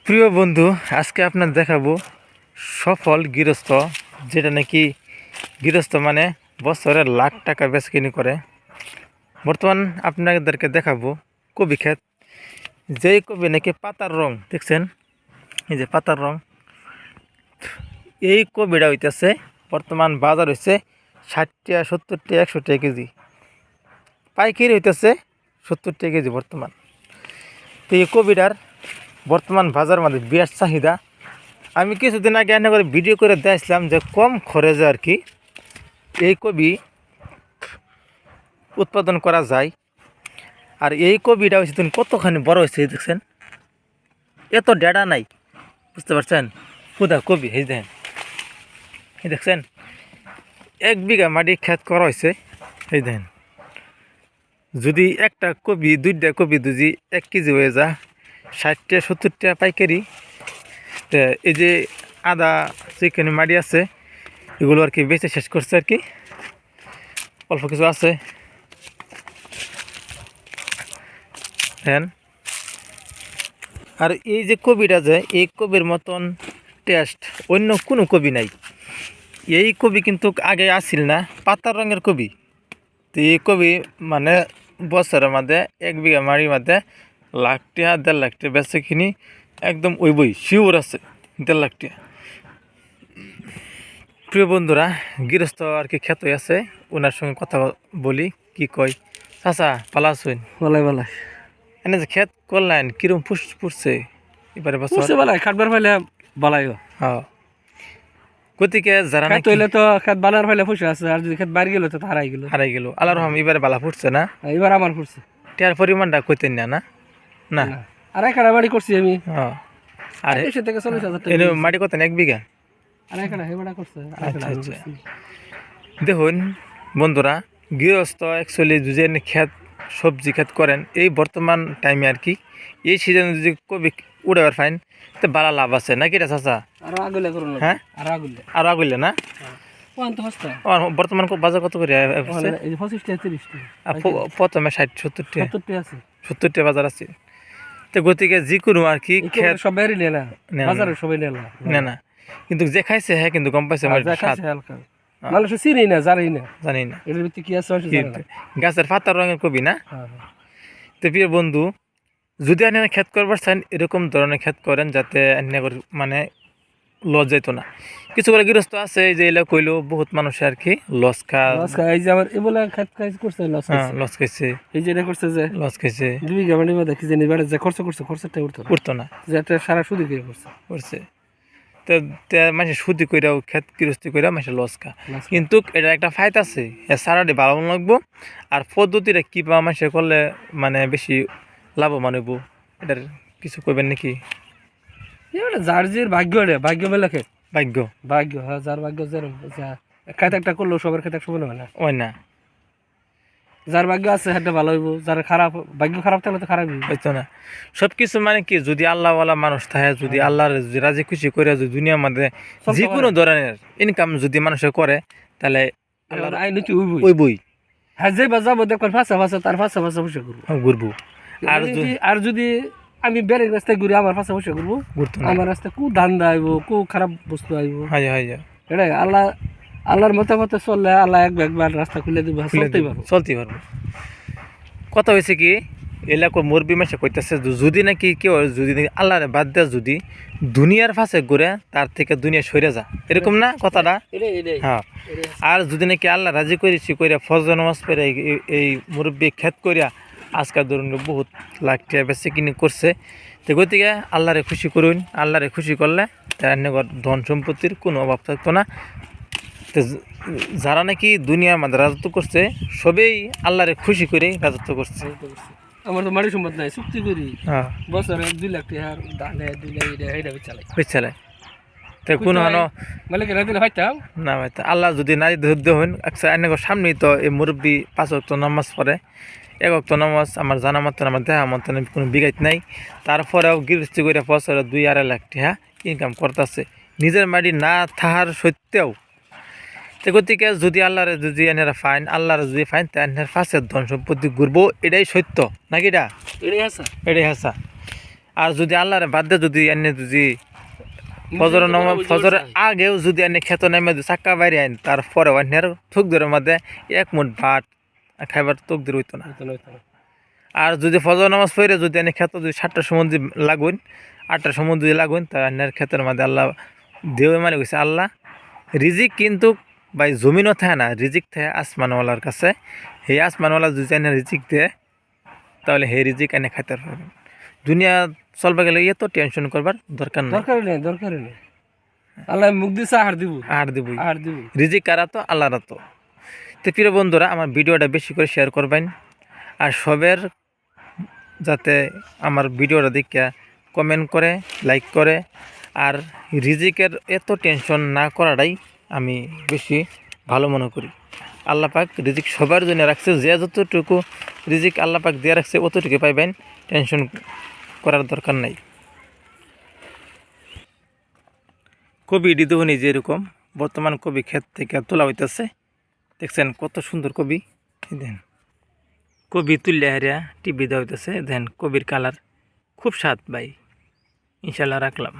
প্রিয় বন্ধু, আজকে আপনার দেখাবো সফল গৃহস্থ, যেটা নাকি গৃহস্থ মানে বছরে লাখ টাকা বেচকিনি করে। বর্তমান আপনাদেরকে দেখাবো কবি ক্ষেত, যেই কবি নাকি পাতার রং দেখছেন, এই যে পাতার রং, এই কবিটা হইতেছে বর্তমান বাজার হইছে 60 টাকা 70 টাকা 100 টাকা কেজি, পাইকারি হইতেছে 70 টাকা কেজি বর্তমান। তো এই কবিটার বর্তমান বাজার মধ্যে বিরাট চাহিদা। আমি কিছুদিন আগে এনে করে ভিডিও করে দিয়েছিলাম যে কম খরচে আর কি এই কবি উৎপাদন করা যায়। আর এই কবিটা হয়েছে তুমি কতখানি বড় হয়েছে দেখছেন, এত ডেটা নাই, বুঝতে পারছেন? খুদা কবি এই দেখেন, এই দেখছেন 1 বিঘা মাটি ক্ষেত করা হয়েছে। এই দেখেন, যদি একটা কবি 2টা কবি যদি 1 কেজি হয়ে যা 60 টাকা 70 টাকা পাইকারি। তো এই যে আদা চিকেন মাটি আছে, এগুলো আর কি বেচে শেষ করছে আর কি, অল্প কিছু আছে হ্যাঁ। আর এই যে কবিটা, যে এই কবির মতন টেস্ট অন্য কোনো কবি নাই। এই কবি কিন্তু আগে আসিল না, পাতার রঙের কবি। তো এই কবি মানে বছরের মধ্যে 1 বিঘা মাটির মধ্যে লাখ টাকা 1.5 লাখ টাকা বেচে কিনি, একদম ওই বই শিওর আছে 1.5 লাখ টাকা। প্রিয় বন্ধুরা, গৃহস্থ আর কি ক্ষেত আছে, ওনার সঙ্গে কথা বলি কি কয়। চাচা ভালো আছেন? বালাই বালাই এনে যে ক্ষেত করলেন কিরম পুষছে এবারে বছর? পুষছে বালাই খাটবার ফাইলে বালাই হ্যাঁ, গতিকে যারা খেত হইলে তো খেত বানার ফাইলে পুষে আছে, আর যদি খেত বাড়ি গেল তো হারাই গেল। হারাই গেল। আল্লাহর রহম এবারে বালা ফুটছে না? এবার আমার পুষছে টিয়ার পরিমাণটা কইতেন না না না আর এখানে বাড়ি করছি আমি। হ্যাঁ, আর দেশে থেকে 40,000 টাকা এনে মাটি কত 1 বিঘা? আর এখানে হেবাড়া করছে। আচ্ছা আচ্ছা, দেখুন বন্ধুরা, গৃহস্থ অ্যাকচুয়ালি যদি আপনি ক্ষেত সবজি ক্ষেত করেন এই বর্তমান টাইমে আর কি, এই সিজনে যদি কবি উড়াবার ফাইন তো ভালো লাভ আছে নাকি রে চাচা? আর আগুলে করুন। হ্যাঁ, আর আগুলে আর আগুলে না? কোন তো হস্তা বর্তমান বাজার কত করে এই 25 টাকা 30 টাকা প্রথমে 60-70 টাকা 70 টাকা আছে, 70 টাকা বাজার আছে। তো গতিকে যিকোনো আর কি ক্ষেত সব বাইরে নেয় না, বাজারে সবাই নেয় না না, কিন্তু যে খাইছে হ্যাঁ কিন্তু গম পাইছে আমার স্বাদ। হালকা মানুষ চিনি না, জানি না, জানি না এর ভিতরে কি আছে কি গাছের পাতার রঙের কবি না। তো প্রিয় বন্ধু, যদি আপনি ক্ষেত করবার চান এরকম ধরনের ক্ষেত করেন যাতে মানে লস যাইতো না। কিছু বলে গৃহস্থ আছে যে এলা কইলো বহুত মানুষ আর কি লস এই যে আমার এগুলা খেত কাজ করছে লস লস খাইছে, এই যে এটা করছে যে লস খাইছে 2 বিঘা মাটির মধ্যে কি জানি বাড়ি যে খরচ করছে, খরচটা উঠতো না, যে এটা সারা সুদি করে করছে করছে। তো মানুষের সুদি কইরাও ক্ষেত গৃহস্থী কইরা মানুষের লস খা, কিন্তু এটা একটা ফায়দা আছে, সারাটি ভালো লাগবো। আর পদ্ধতিটা কী পাওয়া মানুষের করলে মানে বেশি লাভবান হইব, এটার কিছু কইবেন নাকি? যার যে ভাগ্য রে, ভাগ্য মেলে খেত, ভাগ্য ভাগ্য হ্যাঁ, যার ভাগ্য খেত একটা করলো সবার খেতে সমান হয় না। ওই না, যার ভাগ্য আছে সেটা ভালো হইব, যার খারাপ ভাগ্য খারাপ থাকলে তো খারাপ হইতো না। সব কিছু মানে কি, যদি আল্লাহওয়ালা মানুষ থাকে, যদি আল্লাহর যদি রাজি খুশি করে যদি দুনিয়ার মধ্যে যে কোনো ধরনের ইনকাম যদি মানুষে করে, তাহলে আল্লাহর আই নীতি হইবই ওই বই হ্যাঁ, যে বাজাবো দেখবেন ফাঁসা ফাঁসা তার ফাঁসা ফাঁসা বসে করবো ঘুরবো। আর যদি আমি বেরেক রাস্তায় ঘুরি আমার ফাঁসা বসে করবো, ঘুরতো না, আমার রাস্তায় কু ধান্দা আইব, কু খারাপ বস্তু আইব। হয় হয় এটাই আল্লাহর মতে চললে আল্লাহ একবার রাস্তা খুলে দিব, চলতেই পারবো। কথা হয়েছে কি, এলাকা মুরবি মাসে কইতেছে যদি নাকি কেউ যদি নাকি আল্লাহরে বাদ দেয়, যদি দুনিয়ার ফাঁসে ঘুরে তার থেকে দুনিয়া সরে যা, এরকম না কথাটা? হ্যাঁ, আর যদি নাকি আল্লাহ রাজি করেছি কইরা ফজর নামাজ পড়ে এই মুরব্বী ক্ষেত করিয়া আজকাল ধরুন বহুত লাখ টাকা বেশি কিনে করছে। তো গতিকে আল্লাহরে খুশি করুন, আল্লাহরে খুশি করলে তার ধন সম্পত্তির কোনো অভাব থাকতো না। তো যারা নাকি দুনিয়ার মধ্যে রাজত্ব করছে সবেই আল্লাহরে খুশি করে রাজত্ব করছে। আমার তো মাটি সম্পদ নাই, চুক্তি করি হ্যাঁ, বছরে 2 লাখ টাকা দানে 2 লাখ এটা চালাই চালায়। তো কোনো মানে কেন দিলে ভাইতাম না ভাই, আল্লাহ যদি নাই হন আচ্ছা, এনেক সামনেই তো এই মুরব্বী 5 ওয়াক্ত নামাজ পড়ে, 1 ওয়াক্ত নামাজ আমার জানা মতন আমার দেখা মতন কোনো বিঘাইত নাই। তারপরেও গৃহস্থী করে বছরে 2-2.5 লাখ টাকা ইনকাম করতেছে নিজের মাটি না থাকার সত্ত্বেও। তো গতিকে যদি আল্লাহরে যদি এনারা ফাইন, আল্লাহর যদি ফাইন তা এনার ফাঁসের ধন সম্পত্তি ঘুরবো, এটাই সত্য নাকি? এটাই হাসা। আর যদি আল্লাহরে বাদ দিয়ে যদি এনে যদি ফজরের আগেও যদি এনে খেত নেমে চাক্কা বাইরে আইন তারপরে অন্যের থুকদের মধ্যে এক মুঠ ভাত খাইবার তকদির হইতো না। আর যদি ফজর নামাজ পড়ে যদি এনে খেত যদি 7টার সময় যদি লাগুন 8টার সময় যদি লাগুন তা অন্যের ক্ষেতের মধ্যে আল্লাহ দেওয়া মানে কইছে আল্লাহ রিজিক কিন্তু ভাই জমিনও থাকে না, রিজিক থাকে আসমানওয়ালার কাছে। সেই আসমানওয়ালা যদি এনে রিজিক দেয় তাহলে সেই রিজিক এনে খাইতে পারবেন। দুনিয়া চলবা গেলে এত টেনশন করবার দরকার নাই, দরকারই নেই। আল্লাহ মুখ দিছে আর দিব, আর দিবই, রিজিক কারা তো আল্লাহর তো। তো প্রিয় বন্ধুরা, আমার ভিডিওটা বেশি করে শেয়ার করবেন আর সবের যাতে আমার ভিডিওটা দেখে কমেন্ট করে লাইক করে। আর রিজিকের এত টেনশন না করাটাই আমি বেশি ভালো মনে করি। আল্লাহ পাক রিজিক সবার জন্য রাখছে, যে যতটুকু রিজিক আল্লাহ পাক দিয়ে রাখছে অতটুকু পাইবেন, টেনশন করার দরকার নাই। কবি দিদিবনি যেরকম বর্তমান কবি ক্ষেত থেকে তোলা হইতেছে, দেখছেন কত সুন্দর কবি। দেন কবি তুললে হারিয়া টিভি দেওয়া হইতেছে, দেন কবির কালার খুব স্বাদ ভাই। ইনশাল্লাহ রাখলাম।